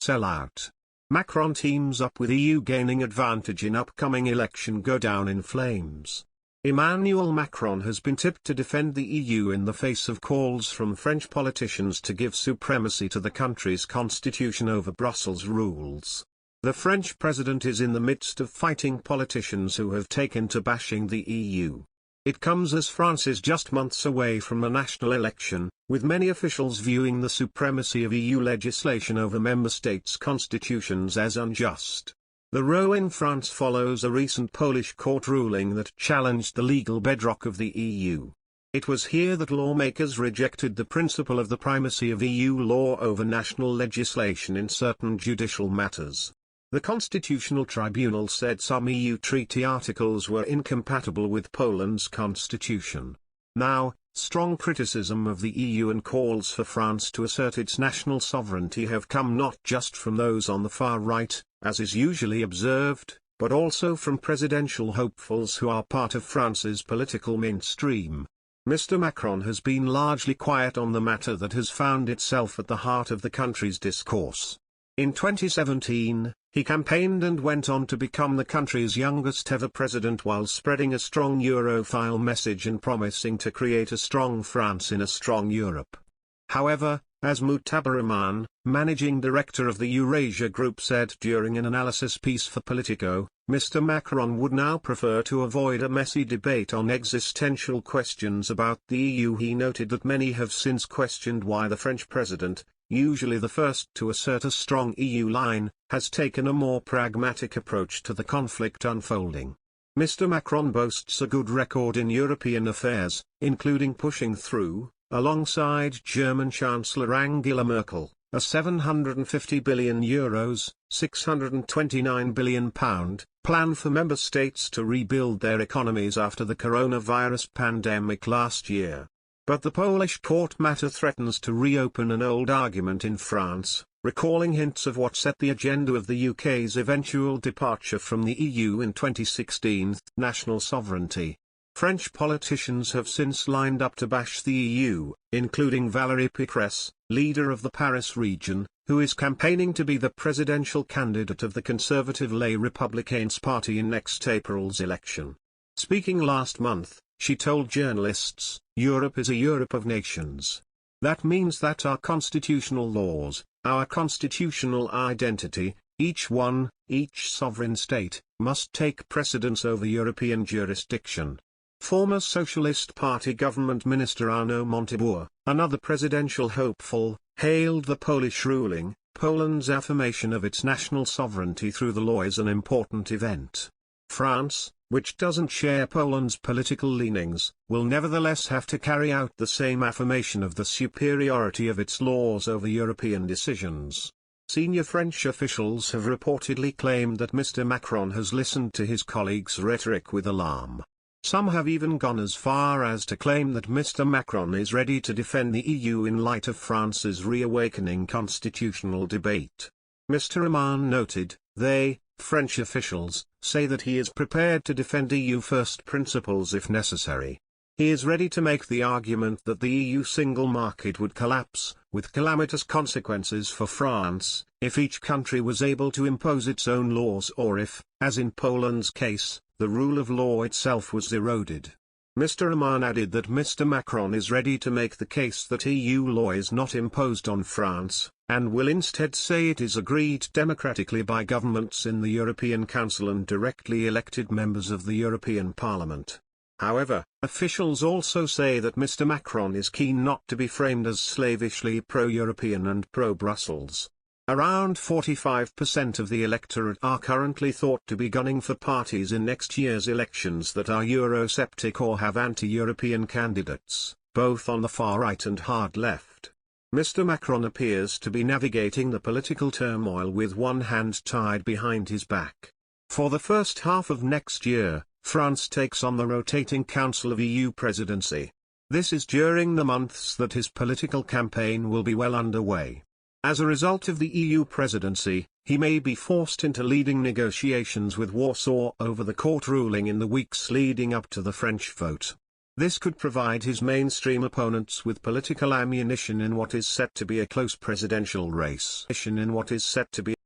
Sell out. Macron teams up with EU gaining advantage in upcoming election go down in flames. Emmanuel Macron has been tipped to defend the EU in the face of calls from French politicians to give supremacy to the country's constitution over Brussels rules. The French president is in the midst of fighting politicians who have taken to bashing the EU. It comes as France is just months away from a national election, with many officials viewing the supremacy of EU legislation over member states' constitutions as unjust. The row in France follows a recent Polish court ruling that challenged the legal bedrock of the EU. It was here that lawmakers rejected the principle of the primacy of EU law over national legislation in certain judicial matters. The Constitutional Tribunal said some EU treaty articles were incompatible with Poland's constitution. Now, strong criticism of the EU and calls for France to assert its national sovereignty have come not just from those on the far right, as is usually observed, but also from presidential hopefuls who are part of France's political mainstream. Mr. Macron has been largely quiet on the matter that has found itself at the heart of the country's discourse. In 2017, he campaigned and went on to become the country's youngest ever president while spreading a strong Europhile message and promising to create a strong France in a strong Europe. However, as Mujtaba Rahman, managing director of the Eurasia Group, said during an analysis piece for Politico, Mr. Macron would now prefer to avoid a messy debate on existential questions about the EU. He noted that many have since questioned why the French president, usually the first to assert a strong EU line, has taken a more pragmatic approach to the conflict unfolding. Mr. Macron boasts a good record in European affairs, including pushing through, alongside German Chancellor Angela Merkel, a €750 billion, £629 billion plan for member states to rebuild their economies after the coronavirus pandemic last year. But the Polish court matter threatens to reopen an old argument in France, recalling hints of what set the agenda of the UK's eventual departure from the EU in 2016, national sovereignty. French politicians have since lined up to bash the EU, including Valérie Pécresse, leader of the Paris region, who is campaigning to be the presidential candidate of the conservative Les Républicains party in next April's election. Speaking last month, she told journalists, "Europe is a Europe of nations. That means that our constitutional laws, our constitutional identity, each sovereign state, must take precedence over European jurisdiction." Former Socialist Party government minister Arnaud Montebourg, another presidential hopeful, hailed the Polish ruling. Poland's affirmation of its national sovereignty through the law is an important event. France, which doesn't share Poland's political leanings, will nevertheless have to carry out the same affirmation of the superiority of its laws over European decisions. Senior French officials have reportedly claimed that Mr. Macron has listened to his colleagues' rhetoric with alarm. Some have even gone as far as to claim that Mr. Macron is ready to defend the EU in light of France's reawakening constitutional debate. Mr. Rahman noted, French officials, say that he is prepared to defend EU first principles if necessary. He is ready to make the argument that the EU single market would collapse, with calamitous consequences for France, if each country was able to impose its own laws or if, as in Poland's case, the rule of law itself was eroded. Mr. Rahman added that Mr. Macron is ready to make the case that EU law is not imposed on France, and will instead say it is agreed democratically by governments in the European Council and directly elected members of the European Parliament. However, officials also say that Mr. Macron is keen not to be framed as slavishly pro-European and pro-Brussels. Around 45% of the electorate are currently thought to be gunning for parties in next year's elections that are Eurosceptic or have anti-European candidates, both on the far right and hard left. Mr. Macron appears to be navigating the political turmoil with one hand tied behind his back. For the first half of next year, France takes on the rotating Council of EU Presidency. This is during the months that his political campaign will be well underway. As a result of the EU presidency, he may be forced into leading negotiations with Warsaw over the court ruling in the weeks leading up to the French vote. This could provide his mainstream opponents with political ammunition in what is set to be a close presidential race.